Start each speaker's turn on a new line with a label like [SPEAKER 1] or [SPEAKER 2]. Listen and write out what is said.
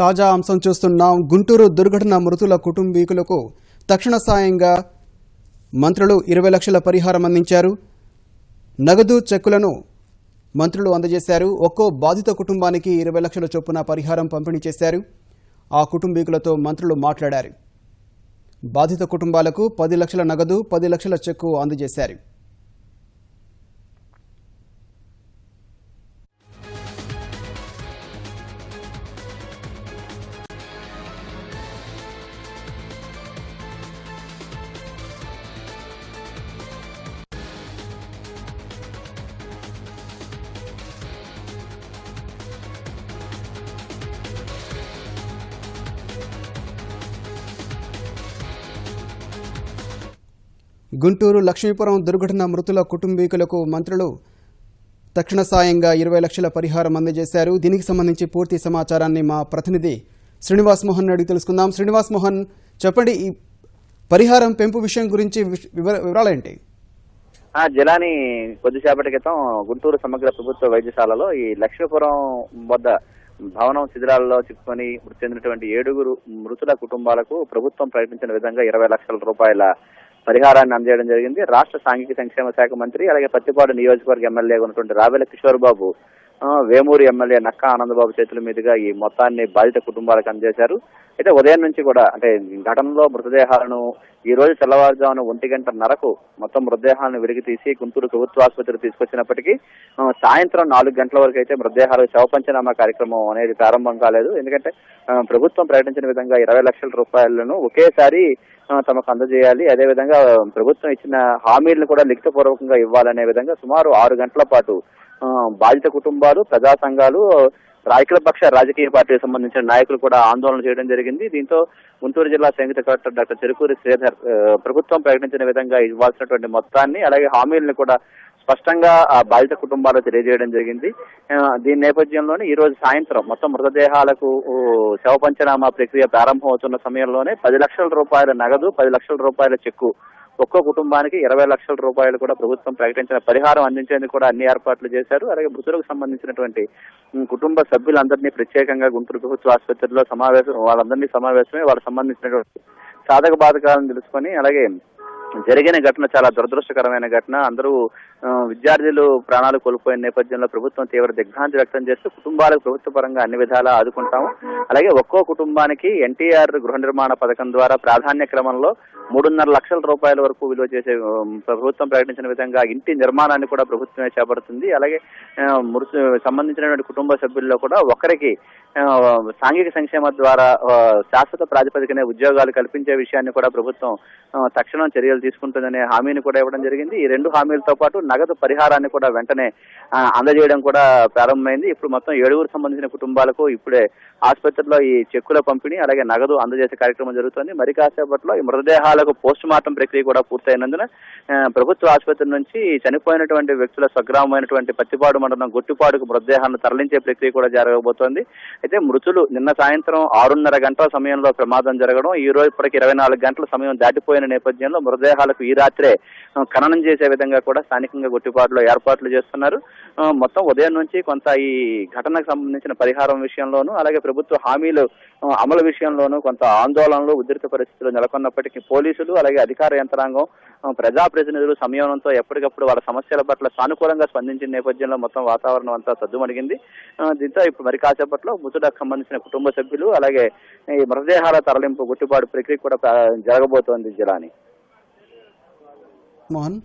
[SPEAKER 1] తాజా అంశం చూస్తున్నాం. గుంటూరు దుర్ఘటన మృతుల కుటుంబీకులకు తక్షణ సాయంగా మంత్రులు 20 లక్షల పరిహారం అందించారు. నగదు చెక్కులను మంత్రులు అందజేశారు. ఒక్కో బాధిత కుటుంబానికి 20 లక్షల చొప్పున పరిహారం పంపిణీ చేశారు. ఆ కుటుంబీకులతో మంత్రులు మాట్లాడారు. బాధిత కుటుంబాలకు 10 లక్షల నగదు, 10 లక్షల చెక్కు అందజేశారు. గుంటూరు లక్ష్మీపురం దుర్ఘటన మృతుల కుటుంబీకులకు మంత్రులు తక్షణ సాయంగా 20 లక్షల పరిహారం అందజేశారు. దీనికి సంబంధించి పూర్తి సమాచారాన్ని మా ప్రతినిధి శ్రీనివాస్ మోహన్ అడిగి తెలుసుకుందాం. శ్రీనివాస్ మోహన్, చెప్పండి, ఈ పరిహారం పెంపు విషయం గురించి వివరాలేంటి?
[SPEAKER 2] జిలాని కొద్దిసేపటి క్రితం గుంటూరు సమగ్ర ప్రభుత్వ వైద్యశాలలో ఈ లక్ష్మీపురం వద్ద భవనం శిథిలాలలో చిక్కుకొని మృతి చెందినటువంటి 7 మృతుల కుటుంబాలకు ప్రభుత్వం ప్రకటించిన విధంగా 20 లక్షల రూపాయల పరిహారాన్ని అందజేయడం జరిగింది. రాష్ట్ర సాంఘిక సంక్షేమ శాఖ మంత్రి, అలాగే పత్తిపాడు నియోజకవర్గ ఎమ్మెల్యే ఉన్నటువంటి రావెల కిషోర్ బాబు, వేమూరు ఎమ్మెల్యే నక్కా ఆనందబాబు చేతుల మీదుగా ఈ మొత్తాన్ని బాధిత కుటుంబాలకు అందజేశారు. అయితే ఉదయం నుంచి కూడా, అంటే ఘటనలో మృతదేహాలను ఈ రోజు తెల్లవారుజామున 1:30 మొత్తం మృతదేహాలను వెలికి తీసి గుంటూరు ప్రభుత్వ ఆసుపత్రికి తీసుకొచ్చినప్పటికీ సాయంత్రం 4 గంటల వరకు అయితే మృతదేహాలకు శవ పంచనామా కార్యక్రమం అనేది ప్రారంభం కాలేదు. ఎందుకంటే ప్రభుత్వం ప్రకటించిన విధంగా 20 లక్షల రూపాయలను ఒకేసారి తమకు అందజేయాలి, అదేవిధంగా ప్రభుత్వం ఇచ్చిన హామీలను కూడా లిఖితపూర్వకంగా ఇవ్వాలనే విధంగా సుమారు 6 గంటల పాటు బాధిత కుటుంబాలు, ప్రజా సంఘాలు, అఖిలపక్ష రాజకీయ పార్టీకి సంబంధించిన నాయకులు కూడా ఆందోళన చేయడం జరిగింది. దీంతో గుంటూరు జిల్లా సంయుక్త కలెక్టర్ డాక్టర్ చెరుకూరి శ్రీధర్ ప్రభుత్వం ప్రకటించిన విధంగా ఇవ్వాల్సినటువంటి మొత్తాన్ని, అలాగే హామీలను కూడా స్పష్టంగా ఆ బాధిత కుటుంబాలకు తెలియజేయడం జరిగింది. దీని నేపథ్యంలోనే ఈ రోజు సాయంత్రం మొత్తం మృతదేహాలకు శవ పంచనామా ప్రక్రియ ప్రారంభం అవుతున్న సమయంలోనే 10 లక్షల రూపాయల నగదు, 10 లక్షల రూపాయల చెక్కు, ఒక్కో కుటుంబానికి 20 లక్షల రూపాయలు కూడా ప్రభుత్వం ప్రకటించిన పరిహారం అందించేందుకు కూడా అన్ని ఏర్పాట్లు చేశారు. అలాగే మృతులకు సంబంధించినటువంటి కుటుంబ సభ్యులందరినీ ప్రత్యేకంగా గుంటూరు ప్రభుత్వ ఆసుపత్రిలో వాళ్ళందరినీ సమావేశమై వాళ్ళకి సంబంధించినటువంటి సాధక బాధకాలను తెలుసుకొని, అలాగే జరిగిన ఘటన చాలా దురదృష్టకరమైన ఘటన, అందరూ విద్యార్థులు ప్రాణాలు కోల్పోయిన నేపథ్యంలో ప్రభుత్వం తీవ్ర దిగ్భ్రాంతి వ్యక్తం చేస్తూ కుటుంబాలకు ప్రభుత్వ పరంగా అన్ని విధాలా ఆదుకుంటాము, అలాగే ఒక్కో కుటుంబానికి ఎన్టీఆర్ గృహ నిర్మాణ పథకం ద్వారా ప్రాధాన్య క్రమంలో 3.5 లక్షల రూపాయల వరకు విలువ చేసే ప్రభుత్వం ప్రకటించిన విధంగా ఇంటి నిర్మాణాన్ని కూడా ప్రభుత్వమే చేపడుతుంది. అలాగే సంబంధించినటువంటి కుటుంబ సభ్యుల్లో కూడా ఒకరికి సాంఘిక సంక్షేమ ద్వారా శాశ్వత ప్రాతిపదికనే ఉద్యోగాలు కల్పించే విషయాన్ని కూడా ప్రభుత్వం తక్షణం చర్యలు తీసుకుంటుందనే హామీని కూడా ఇవ్వడం జరిగింది. ఈ 2 హామీలతో పాటు నగదు పరిహారాన్ని కూడా వెంటనే అందజేయడం కూడా ప్రారంభమైంది. ఇప్పుడు మొత్తం 7 సంబంధించిన కుటుంబాలకు ఇప్పుడే ఆసుపత్రిలో ఈ చెక్కుల పంపిణీ, అలాగే నగదు అందజేసే కార్యక్రమం జరుగుతుంది. మరి కాసేపట్లో ఈ మృతదేహాలకు పోస్ట్ మార్టం ప్రక్రియ కూడా పూర్తయినందున ప్రభుత్వ ఆసుపత్రి నుంచి చనిపోయినటువంటి వ్యక్తుల స్వగ్రామమైనటువంటి పత్తిపాడు మండలం గొట్టిపాడుకు మృతదేహాలను తరలించే ప్రక్రియ కూడా జరగబోతోంది. అయితే మృతులు నిన్న సాయంత్రం 6:30 గంటల సమయంలో ప్రమాదం జరగడం, ఈ రోజు ఇప్పటికి 24 గంటల సమయం దాటిపోయిన నేపథ్యంలో మృతదేహాలకు ఈ రాత్రే ఖననం చేసే విధంగా కూడా స్థానికంగా గొట్టిపాడులో ఏర్పాట్లు చేస్తున్నారు. మొత్తం ఉదయం నుంచి కొంత ఈ ఘటనకు సంబంధించిన పరిహారం విషయంలోనూ, అలాగే ప్రభుత్వ హామీలు అమలు విషయంలోనూ కొంత ఆందోళనలు, ఉద్రిక్త పరిస్థితులు నెలకొన్నప్పటికీ పోలీసులు, అలాగే అధికార యంత్రాంగం, ప్రజాప్రతినిధులు సంయమనంతో ఎప్పటికప్పుడు వాళ్ళ సమస్యల పట్ల సానుకూలంగా స్పందించిన నేపథ్యంలో మొత్తం వాతావరణం అంతా సద్దుమణిగింది. దీంతో ఇప్పుడు మరి కాసేపట్లో మృతులకు సంబంధించిన కుటుంబ సభ్యులు, అలాగే ఈ మృతదేహాల తరలింపు గుట్టుబాటు ప్రక్రియ కూడా జరగబోతోంది. జిలాని
[SPEAKER 1] మోహన్.